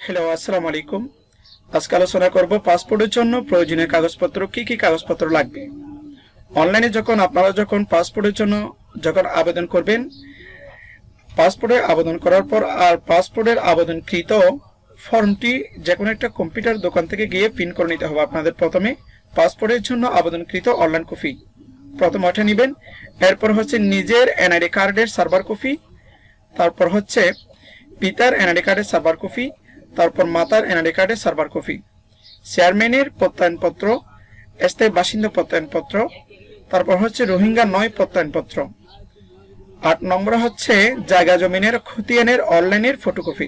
Hello, আসসালামু আলাইকুম। আজকে আলোচনা করব পাসপোর্টের জন্য প্রয়োজনীয় কাগজপত্র কি কি কাগজপত্র লাগবে। অনলাইনে আপনারা যখন পাসপোর্টের জন্য আবেদন করবেন, পাসপোর্টের আবেদন করার পর আর পাসপোর্টের আবেদনকৃত ফর্মটি যে কোনো একটা কম্পিউটার দোকান থেকে গিয়ে প্রিন্ট করে নিতে হবে। আপনাদের প্রথমে পাসপোর্টের জন্য আবেদনকৃত অনলাইন কপি প্রথম ওটা নেবেন। এরপর হচ্ছে নিজের এনআইডি কার্ডের সার্ভার কপি, তারপর হচ্ছে পিতার এনআইডি কার্ডের সার্ভার কপি, তারপর মাতার এনআইডি কার্ডের সার্ভার কপি, চেয়ারম্যানের প্রত্যয়নপত্র, স্থায়ী বাসিন্দা প্রত্যয়নপত্র, তারপর হচ্ছে রোহিঙ্গা 9 প্রত্যয়নপত্র। 8 নম্বর হচ্ছে জায়গা জমিনের খতিয়ানের অনলাইনের ফটোকপি।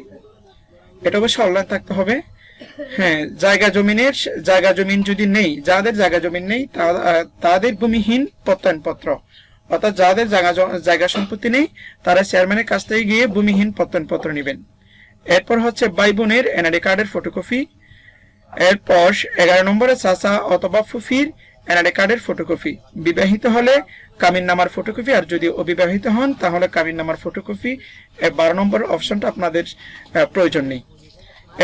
এটা অবশ্যই অনলাইন থাকতে হবে। হ্যাঁ, জায়গা জমিন যদি নেই, যাদের জায়গা জমিন নেই তাদের ভূমিহীন প্রত্যয়নপত্র, অর্থাৎ যাদের জায়গা সম্পত্তি নেই তারা চেয়ারম্যানের কাছ থেকে গিয়ে ভূমিহীন প্রত্যয়নপত্র নেবেন। এরপর হচ্ছে ভাই বোনের এনআইডি কার্ডের ফটোকপি। এরপর 11 নম্বরে চাচা অথবা ফুফির এনআইডি কার্ডের ফটোকপি। বিবাহিত হলে কামিন নামার ফটোকপি, আর যদি অবিবাহিত হন তাহলে কামিন নামার ফটোকপি। 12 নম্বর অপশনটা আপনাদের প্রয়োজন নেই।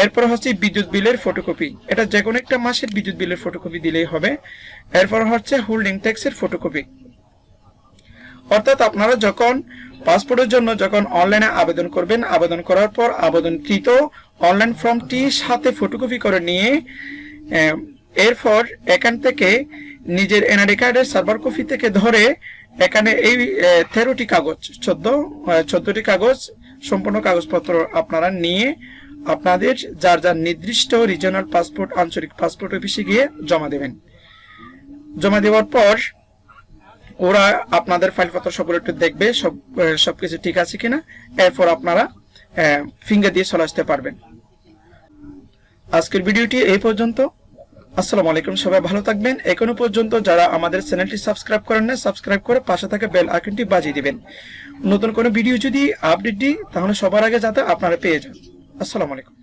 এরপর হচ্ছে বিদ্যুৎ বিলের ফটোকপি, এটা যে কোনো একটা মাসের বিদ্যুৎ বিলের ফটোকপি দিলেই হবে। এরপর হচ্ছে হোল্ডিং ট্যাক্সের ফটোকপি। অর্থাৎ আপনারা যখন পাসপোর্টের জন্য অনলাইনে আবেদন করবেন, আবেদন করার পর আবেদনকৃত অনলাইন ফর্মটি সাথে ফটোকপি করে নিয়ে এরপর এখান থেকে নিজের এনআইডি কার্ডের সার্ভার কপি থেকে ধরে এখানে এই 13টি কাগজ 14টি কাগজ সম্পূর্ণ কাগজপত্র আপনারা নিয়ে আপনাদের যার যার নির্দিষ্ট রিজিওনাল পাসপোর্ট আঞ্চলিক পাসপোর্ট অফিসে গিয়ে জমা দেবেন। জমা দেওয়ার পর ওরা আপনাদের ফাইলপত্র সবগুলো একটু দেখবে, সবকিছু ঠিক আছে কিনা। এরপর আপনারা ফিঙ্গার দিয়ে চলে আসতে পারবেন। আজকের ভিডিওটি এই পর্যন্ত। আসসালামু আলাইকুম, সবাই ভালো থাকবেন। এখনো পর্যন্ত যারা আমাদের চ্যানেলটি সাবস্ক্রাইব করেন না, সাবস্ক্রাইব করে পাশে থাকা বেল আইকনটি বাজিয়ে দিবেন। নতুন কোনো ভিডিও যদি আপডেট দিই তাহলে সবার আগে যাতে আপনারা পেয়ে যান। আসসালামু আলাইকুম।